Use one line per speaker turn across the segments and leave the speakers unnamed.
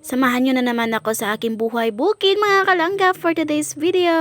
Samahan nyo na naman ako sa aking buhay bukid mga kalangga for today's video.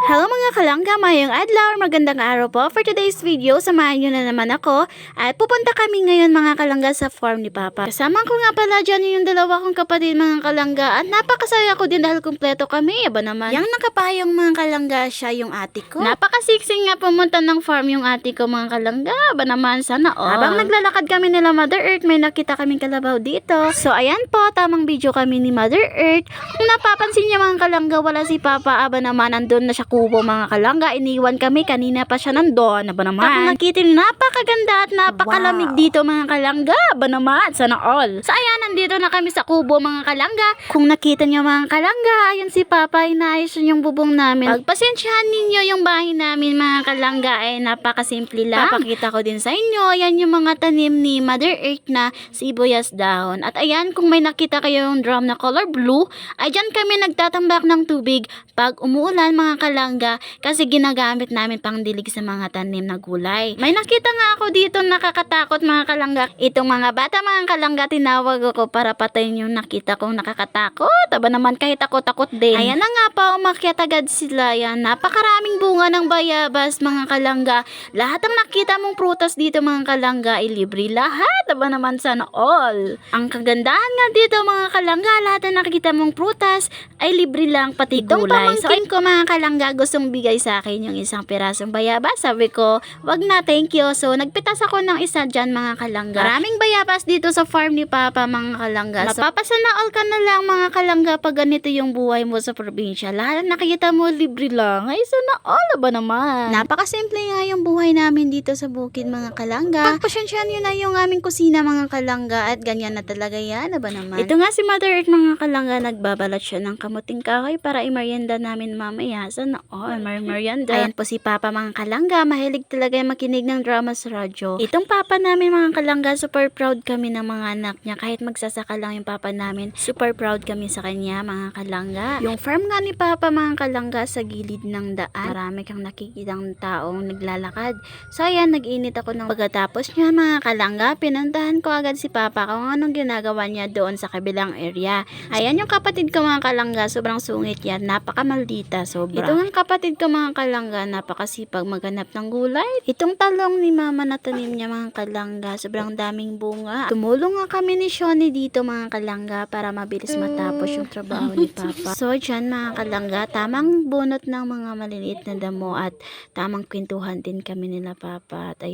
Hello mga kalangga, mayong adlaw, magandang araw po. For today's video, samahan nyo na naman ako at pupunta kami ngayon mga kalangga sa farm ni Papa. Kasama ko nga pala dyan yung dalawa kong kapatid mga kalangga at napakasaya ko din dahil kumpleto kami. Aba naman, yung nakapayong mga kalangga siya yung ate ko. Napakasiksing nga pumunta ng farm yung ate ko mga kalangga. Aba naman, sana all. Habang naglalakad kami nila Mother Earth, may nakita kaming kalabaw dito. So ayan po, tamang video kami ni Mother Earth. Kung napapansin niya mga kalangga, wala si Papa. Aba naman, nandun na siya kubo mga kalangga. Iniwan kami, kanina pa siya nandun. Aba naman, ako nakita napakaganda at napakalamig dito mga kalangga. Aba naman, sana all. So ayan, nandito na kami sa kubo mga kalangga. Kung nakita niyo mga kalangga, ayun si Papa, inaayos yung bubong namin. Pagpasensyahan ninyo yung bahay namin mga kalangga, ay napakasimple lang. Papakita ko din sa inyo, ayan yung mga tanim ni Mother Earth na sibuyas dahon. At ayan, kung may nakita kayong drum na color blue, ay dyan kami nagtatambak ng tubig pag umuulan mga kalangga, kasi ginagamit namin pang dilig sa mga tanim na gulay. May nakita nga ako dito nakakatakot mga kalangga. Itong mga bata mga kalangga, tinawag ako para patayin yung nakita kong nakakatakot. Aba naman, kahit ako takot din. Ayan na nga pa, umakyat agad sila. Yan, napakaraming bunga ng bayabas mga kalangga. Lahat ng nakita mong prutas dito mga kalangga ay libre lahat. Aba naman, sana all. Ang kagandahan nga dito mga kalangga, lahat ng nakikita mong prutas ay libre lang, pati gulay. So ko mga kalangga, gustong bigay sa akin yung isang pirasong bayabas. Sabi ko, wag na, thank you. So nagpitas ako ng isa dyan mga kalangga. Maraming bayabas dito sa farm ni Papa mga kalangga. So mapapasana all ka na lang mga kalangga pag ganito yung buhay mo sa probinsya. Lahat na nakikita mo libre lang. Ay, sana all ba naman? Napakasimple nga yung buhay namin dito sa bukid mga kalangga. Pagpasyensyahan nyo na yung aming kusina mga kalangga at ganyan na talaga yan. Ba naman? Ito nga si Mother Earth mga kalangga, nagbabalat siya ng kamuting kahoy para i-merienda namin mamaya. Sana all, merienda. Ayan po si Papa mga kalangga, mahilig talaga yung makinig ng drama sa radyo. Itong Papa namin mga kalangga, super proud kami ng mga anak niya. Kahit magsasaka lang yung Papa namin, super proud kami sa kanya mga kalangga. Yung farm nga ni Papa mga kalangga sa gilid ng daan. Marami kang nakikitang taong naglalakad. So ayan, nag-init ako ng pagkatapos niya mga kalangga. Pinuntahan ko agad si Papa kung anong ginagawa niya doon sa kabilang area. Ayan yung kapatid ko mga kalangga, sobrang sungit yan. Napakamaldita, sobra. Ito nga kapatid ko mga kalangga, napakasipag maghanap ng gulay. Itong talong ni Mama na tanim niya mga kalangga, sobrang daming bunga. Tumulong nga kami ni Shoni dito mga kalangga para mabilis matapos yung trabaho ni Papa. So dyan mga kalangga, tamang bunot ng mga maliliit na damo at tamang kwentuhan din kami nila Papa. At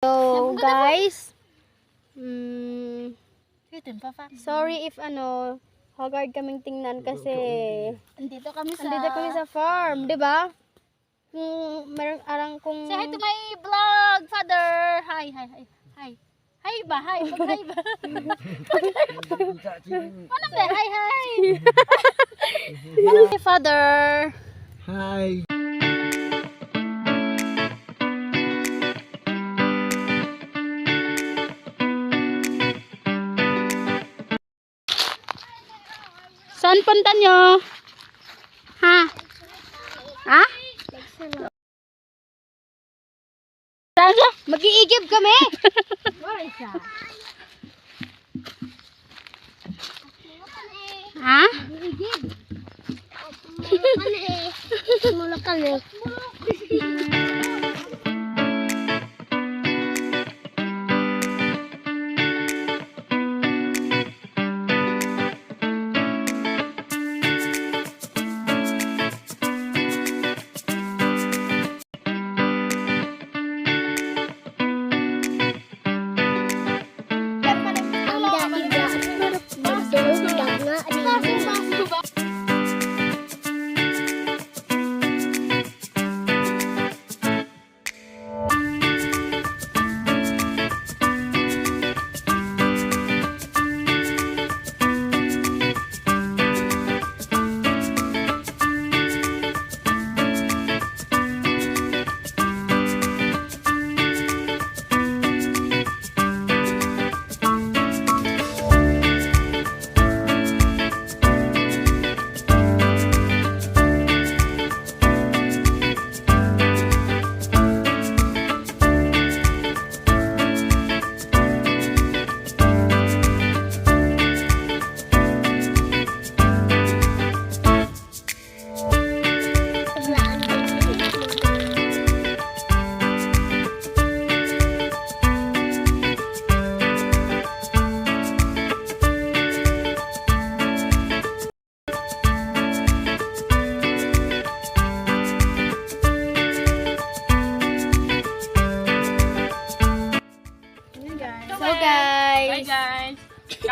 So guys, sorry if haggard kaming tingnan kasi
Andito kami
sa farm, 'di ba? Kung merong arang kung
Say hi to my vlog, father. Hi, hi, hi. Hi. Hi ba? Hi. Hi ba? Ano ba? Hi, hi. Hi, father.
Hi.
Saan punta nyo? Ha? Ha? Saan ka?
mag-iigib kami.
Ha?
Mula kami.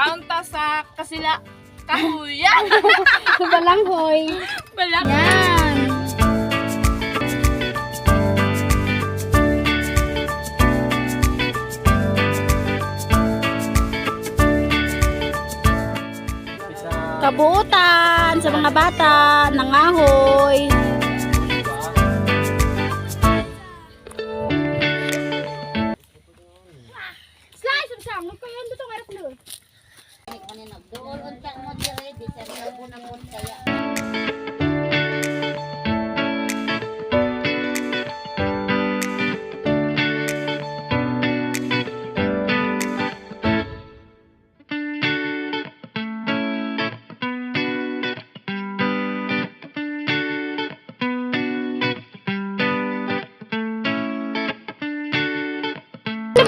Kaunta sa kasila kahuyan.
Sa balanghoy.
Balang.
Yan.
Kabuutan sa mga bata, nangahoy.
Slice of sang. Magkayan dito nga rin.
Doon unta mo dire di sa bunang kaya.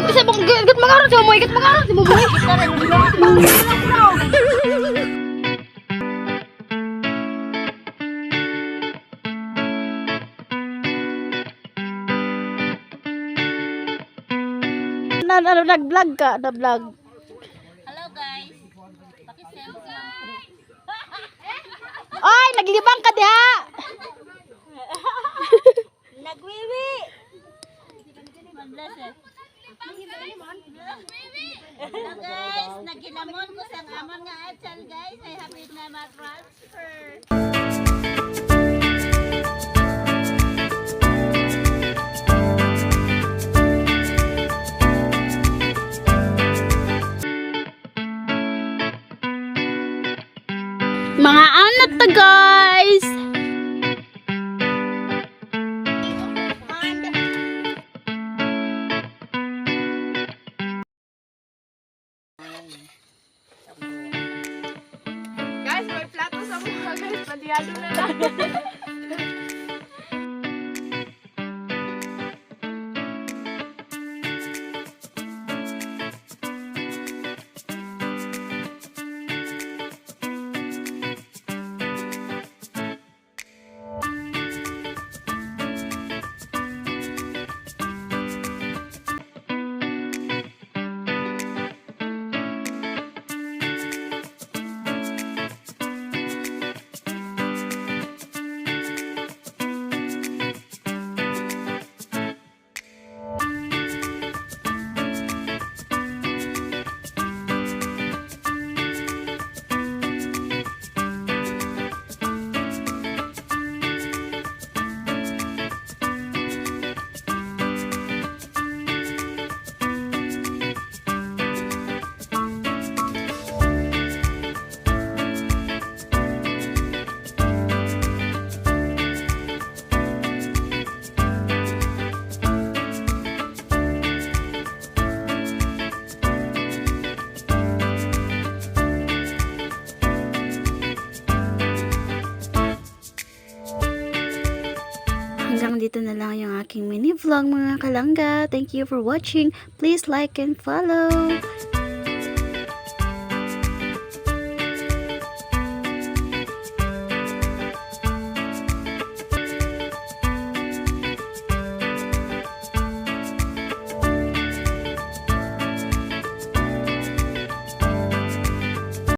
Kasi ikat mga aral. Ikat mga aral.
Nag-vlog ka, na-vlog.
Hello guys. Paki-selfie.
Ay, naglibang ka diha.
Nagwiwi. Hello guys, naginamon ko sa amon nga atsan guys. I hapit na ma-transfer.
Mga anak ta guys.
Guys, may plato sa mga guys. Madiyado na lang.
Hanggang dito na lang yung aking mini vlog mga kalangga. Thank you for watching. Please like and follow.